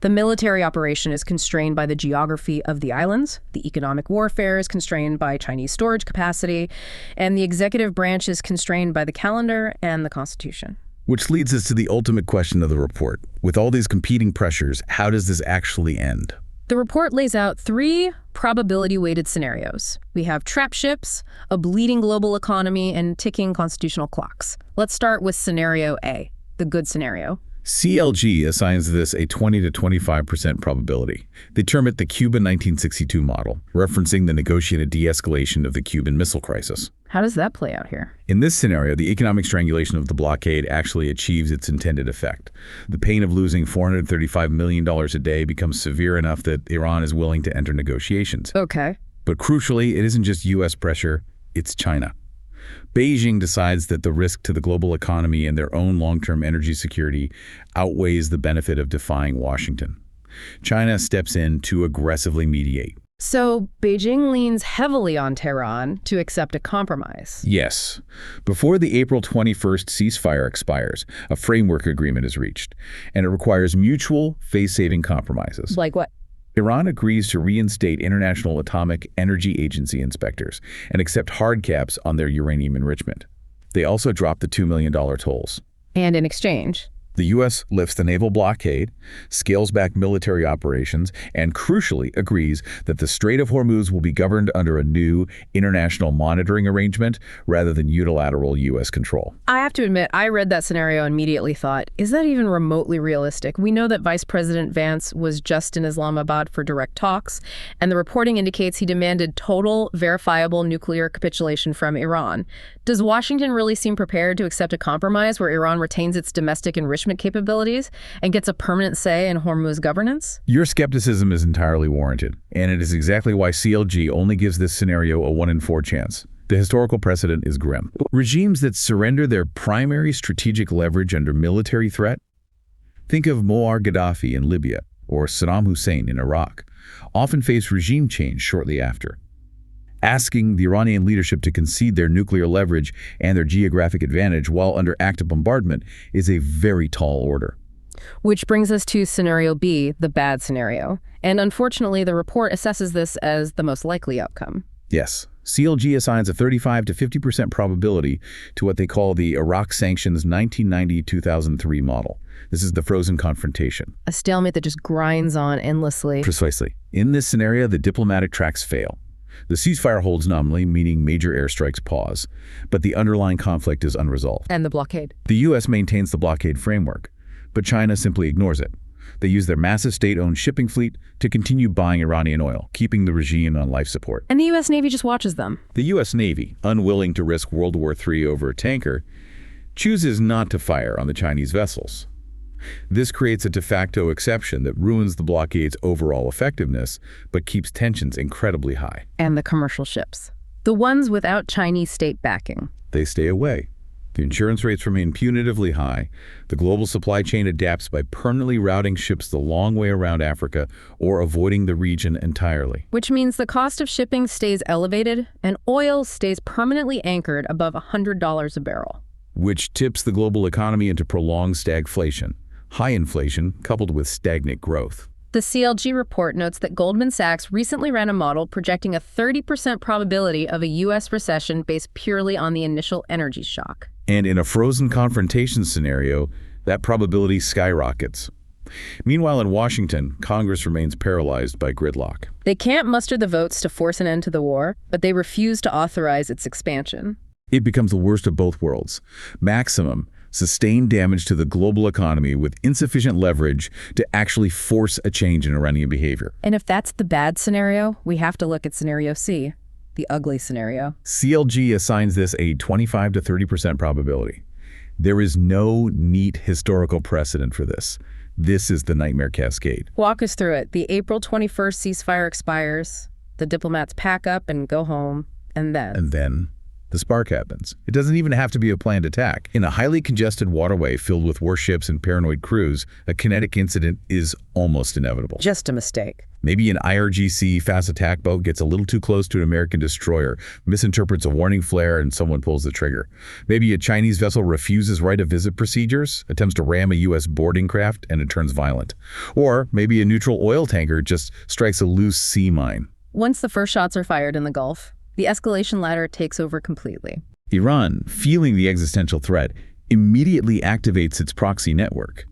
The military operation is constrained by the geography of the islands, the economic warfare is constrained by Chinese storage capacity, and the executive branch is constrained by the calendar and the Constitution. Which leads us to the ultimate question of the report. With all these competing pressures, how does this actually end? The report lays out 3 probability-weighted scenarios. We have trap ships, a bleeding global economy, and ticking constitutional clocks. Let's start with scenario A, the good scenario. CLG assigns this a 20 to 25% probability. They term it the Cuban 1962 model, referencing the negotiated de-escalation of the Cuban Missile Crisis. How does that play out here? In this scenario, the economic strangulation of the blockade actually achieves its intended effect. The pain of losing $435 million a day becomes severe enough that Iran is willing to enter negotiations. Okay. But crucially, it isn't just U.S. pressure, it's China. Beijing decides that the risk to the global economy and their own long-term energy security outweighs the benefit of defying Washington. China steps in to aggressively mediate. So Beijing leans heavily on Tehran to accept a compromise. Yes. Before the April 21st ceasefire expires, a framework agreement is reached, and it requires mutual, face-saving compromises. Like what? Iran agrees to reinstate International Atomic Energy Agency inspectors and accept hard caps on their uranium enrichment. They also drop the $2 million tolls. And in exchange, The U.S. lifts the naval blockade, scales back military operations, and crucially agrees that the Strait of Hormuz will be governed under a new international monitoring arrangement rather than unilateral U.S. control. I have to admit, I read that scenario and immediately thought, is that even remotely realistic? We know that Vice President Vance was just in Islamabad for direct talks, and the reporting indicates he demanded total, verifiable nuclear capitulation from Iran. Does Washington really seem prepared to accept a compromise where Iran retains its domestic enrichment capabilities and gets a permanent say in Hormuz governance? Your skepticism is entirely warranted, and it is exactly why CLG only gives this scenario a 1 in 4 chance. The historical precedent is grim. Regimes that surrender their primary strategic leverage under military threat? Think of Muammar Gaddafi in Libya or Saddam Hussein in Iraq, often face regime change shortly after. Asking the Iranian leadership to concede their nuclear leverage and their geographic advantage while under active bombardment is a very tall order. Which brings us to scenario B, the bad scenario. And unfortunately, the report assesses this as the most likely outcome. Yes, CLG assigns a 35 to 50% probability to what they call the Iraq Sanctions 1990-2003 model. This is the frozen confrontation. A stalemate that just grinds on endlessly. Precisely. In this scenario, the diplomatic tracks fail. The ceasefire holds nominally, meaning major airstrikes pause, but the underlying conflict is unresolved. And the blockade. The U.S. maintains the blockade framework, but China simply ignores it. They use their massive state-owned shipping fleet to continue buying Iranian oil, keeping the regime on life support. And the U.S. Navy just watches them. The U.S. Navy, unwilling to risk World War III over a tanker, chooses not to fire on the Chinese vessels. This creates a de facto exception that ruins the blockade's overall effectiveness, but keeps tensions incredibly high. And the commercial ships. The ones without Chinese state backing. They stay away. The insurance rates remain punitively high. The global supply chain adapts by permanently routing ships the long way around Africa or avoiding the region entirely. Which means the cost of shipping stays elevated and oil stays permanently anchored above $100 a barrel. Which tips the global economy into prolonged stagflation. High inflation coupled with stagnant growth. The CLG report notes that Goldman Sachs recently ran a model projecting a 30% probability of a U.S. recession based purely on the initial energy shock. And in a frozen confrontation scenario, that probability skyrockets. Meanwhile, in Washington, Congress remains paralyzed by gridlock. They can't muster the votes to force an end to the war, but they refuse to authorize its expansion. It becomes the worst of both worlds. Maximum, sustained damage to the global economy with insufficient leverage to actually force a change in Iranian behavior. And if that's the bad scenario, we have to look at scenario C, the ugly scenario. CLG assigns this a 25 to 30% probability. There is no neat historical precedent for this. This is the nightmare cascade. Walk us through it. The April 21st ceasefire expires, the diplomats pack up and go home, and then the spark happens. It doesn't even have to be a planned attack. In a highly congested waterway filled with warships and paranoid crews, a kinetic incident is almost inevitable. Just a mistake. Maybe an IRGC fast attack boat gets a little too close to an American destroyer, misinterprets a warning flare, and someone pulls the trigger. Maybe a Chinese vessel refuses right of visit procedures, attempts to ram a U.S. boarding craft, and it turns violent. Or maybe a neutral oil tanker just strikes a loose sea mine. Once the first shots are fired in the Gulf, the escalation ladder takes over completely. Iran, feeling the existential threat, immediately activates its proxy network.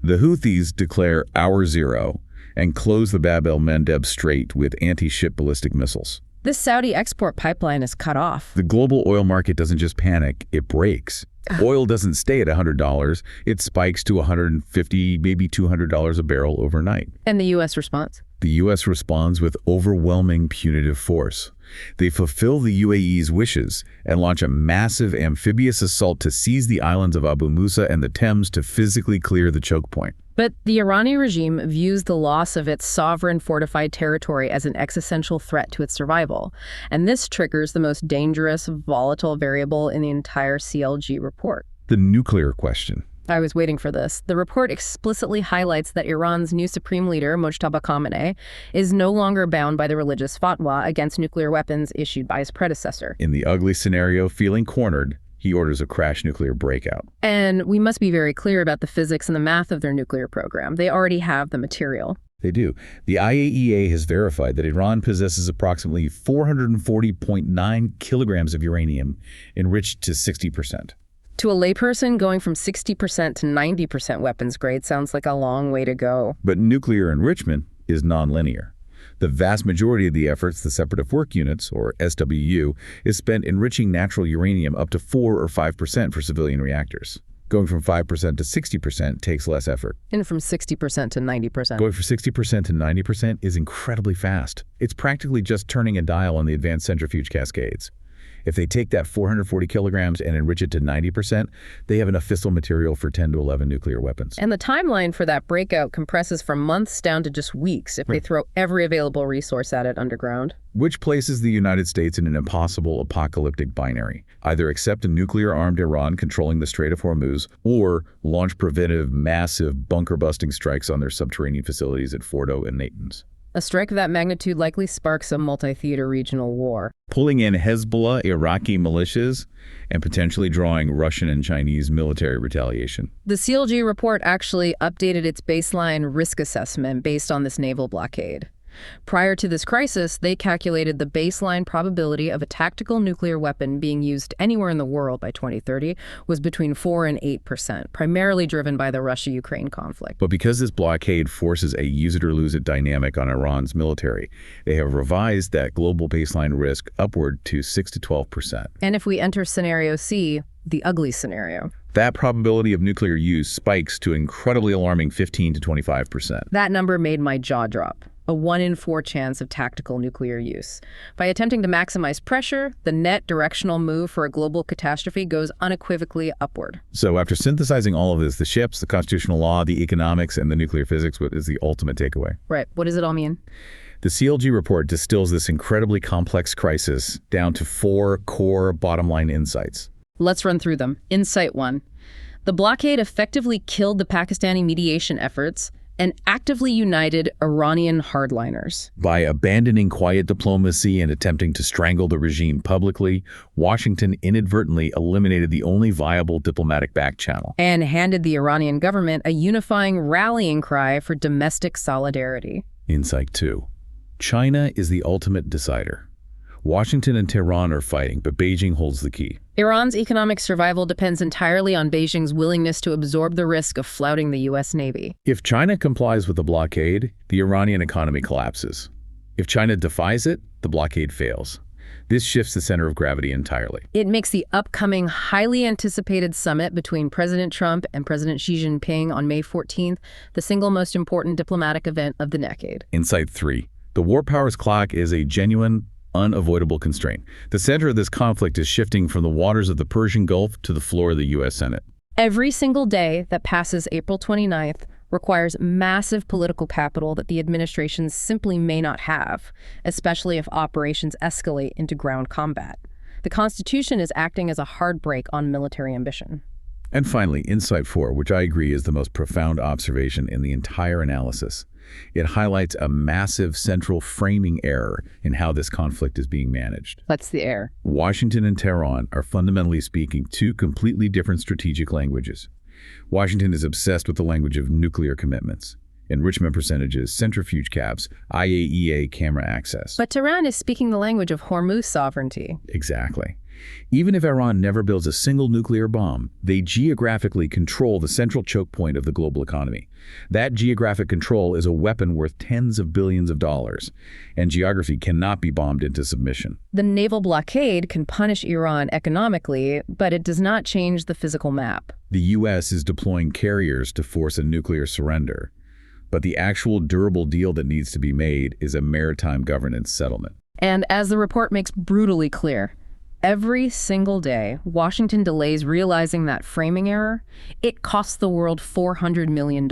The Houthis declare Hour Zero and close the Bab el-Mandeb Strait with anti-ship ballistic missiles. This Saudi export pipeline is cut off. The global oil market doesn't just panic, it breaks. Oil doesn't stay at $100, it spikes to $150, maybe $200 a barrel overnight. And the U.S. response? The U.S. responds with overwhelming punitive force. They fulfill the UAE's wishes and launch a massive amphibious assault to seize the islands of Abu Musa and the Thames to physically clear the choke point. But the Iranian regime views the loss of its sovereign fortified territory as an existential threat to its survival. And this triggers the most dangerous, volatile variable in the entire CLG report. The nuclear question. I was waiting for this. The report explicitly highlights that Iran's new supreme leader, Mojtaba Khamenei, is no longer bound by the religious fatwa against nuclear weapons issued by his predecessor. In the ugly scenario, feeling cornered, he orders a crash nuclear breakout. And we must be very clear about the physics and the math of their nuclear program. They already have the material. They do. The IAEA has verified that Iran possesses approximately 440.9 kilograms of uranium enriched to 60%. To a layperson, going from 60% to 90% weapons grade sounds like a long way to go. But nuclear enrichment is nonlinear. The vast majority of the efforts, the Separative Work Units, or SWU, is spent enriching natural uranium up to 4 or 5% for civilian reactors. Going from 5% to 60% takes less effort. And from 60% to 90%. Going from 60% to 90% is incredibly fast. It's practically just turning a dial on the advanced centrifuge cascades. If they take that 440 kilograms and enrich it to 90%, they have enough fissile material for 10 to 11 nuclear weapons. And the timeline for that breakout compresses from months down to just weeks if they throw every available resource at it underground. Which places the United States in an impossible apocalyptic binary. Either accept a nuclear-armed Iran controlling the Strait of Hormuz, or launch preventive, massive, bunker-busting strikes on their subterranean facilities at Fordo and Natanz. A strike of that magnitude likely sparks a multi-theater regional war. Pulling in Hezbollah, Iraqi militias, and potentially drawing Russian and Chinese military retaliation. The CLG report actually updated its baseline risk assessment based on this naval blockade. Prior to this crisis, they calculated the baseline probability of a tactical nuclear weapon being used anywhere in the world by 2030 was between 4 and 8%, primarily driven by the Russia-Ukraine conflict. But because this blockade forces a use-it-or-lose-it dynamic on Iran's military, they have revised that global baseline risk upward to 6 to 12%. And if we enter scenario C, the ugly scenario, that probability of nuclear use spikes to an incredibly alarming 15 to 25%. That number made my jaw drop. A 1 in 4 chance of tactical nuclear use. By attempting to maximize pressure, the net directional move for a global catastrophe goes unequivocally upward. So after synthesizing all of this, the ships, the constitutional law, the economics, and the nuclear physics, what is the ultimate takeaway? Right. What does it all mean? The CLG report distills this incredibly complex crisis down to 4 core bottom-line insights. Let's run through them. Insight 1. The blockade effectively killed the Pakistani mediation efforts and actively united Iranian hardliners. By abandoning quiet diplomacy and attempting to strangle the regime publicly, Washington inadvertently eliminated the only viable diplomatic back channel. And handed the Iranian government a unifying rallying cry for domestic solidarity. Insight 2. China is the ultimate decider. Washington and Tehran are fighting, but Beijing holds the key. Iran's economic survival depends entirely on Beijing's willingness to absorb the risk of flouting the U.S. Navy. If China complies with the blockade, the Iranian economy collapses. If China defies it, the blockade fails. This shifts the center of gravity entirely. It makes the upcoming, highly anticipated summit between President Trump and President Xi Jinping on May 14th the single most important diplomatic event of the decade. Insight 3. The war powers clock is a genuine, unavoidable constraint. The center of this conflict is shifting from the waters of the Persian Gulf to the floor of the U.S. Senate. Every single day that passes April 29th requires massive political capital that the administration simply may not have, especially if operations escalate into ground combat. The Constitution is acting as a hard brake on military ambition. And finally, Insight 4, which I agree is the most profound observation in the entire analysis. It highlights a massive central framing error in how this conflict is being managed. What's the error? Washington and Tehran are fundamentally speaking 2 completely different strategic languages. Washington is obsessed with the language of nuclear commitments, enrichment percentages, centrifuge caps, IAEA camera access. But Tehran is speaking the language of Hormuz sovereignty. Exactly. Even if Iran never builds a single nuclear bomb, they geographically control the central choke point of the global economy. That geographic control is a weapon worth tens of billions of dollars, and geography cannot be bombed into submission. The naval blockade can punish Iran economically, but it does not change the physical map. The U.S. is deploying carriers to force a nuclear surrender, but the actual durable deal that needs to be made is a maritime governance settlement. And as the report makes brutally clear, every single day, Washington delays realizing that framing error. It costs the world $400 million.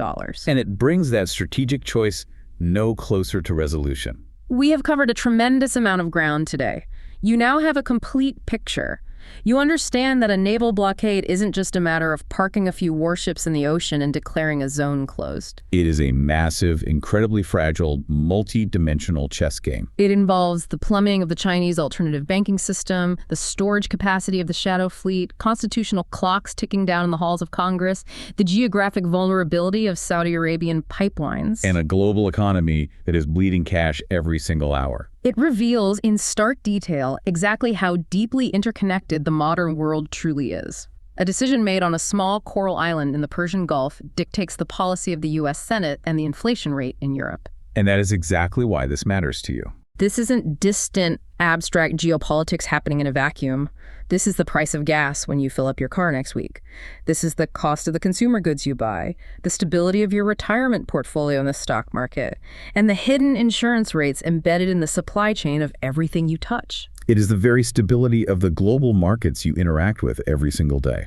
And it brings that strategic choice no closer to resolution. We have covered a tremendous amount of ground today. You now have a complete picture. You understand that a naval blockade isn't just a matter of parking a few warships in the ocean and declaring a zone closed. It is a massive, incredibly fragile, multi-dimensional chess game. It involves the plumbing of the Chinese alternative banking system, the storage capacity of the shadow fleet, constitutional clocks ticking down in the halls of Congress, the geographic vulnerability of Saudi Arabian pipelines, and a global economy that is bleeding cash every single hour. It reveals in stark detail exactly how deeply interconnected the modern world truly is. A decision made on a small coral island in the Persian Gulf dictates the policy of the U.S. Senate and the inflation rate in Europe. And that is exactly why this matters to you. This isn't distant, abstract geopolitics happening in a vacuum. This is the price of gas when you fill up your car next week. This is the cost of the consumer goods you buy, the stability of your retirement portfolio in the stock market, and the hidden insurance rates embedded in the supply chain of everything you touch. It is the very stability of the global markets you interact with every single day.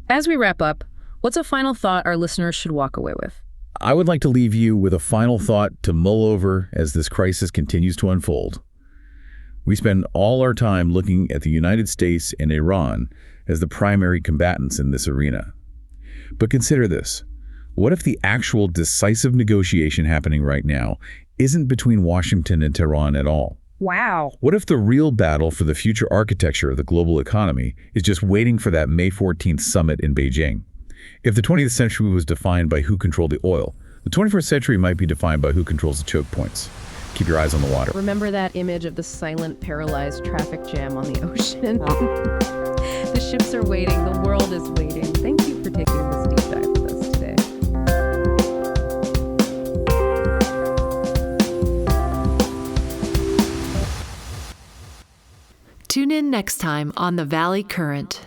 As we wrap up, what's a final thought our listeners should walk away with? I would like to leave you with a final thought to mull over as this crisis continues to unfold. We spend all our time looking at the United States and Iran as the primary combatants in this arena. But consider this. What if the actual decisive negotiation happening right now isn't between Washington and Tehran at all? Wow. What if the real battle for the future architecture of the global economy is just waiting for that May 14th summit in Beijing? If the 20th century was defined by who controlled the oil, the 21st century might be defined by who controls the choke points. Keep your eyes on the water. Remember that image of the silent, paralyzed traffic jam on the ocean? The ships are waiting. The world is waiting. Thank you for taking this deep dive with us today. Tune in next time on The Valley Current.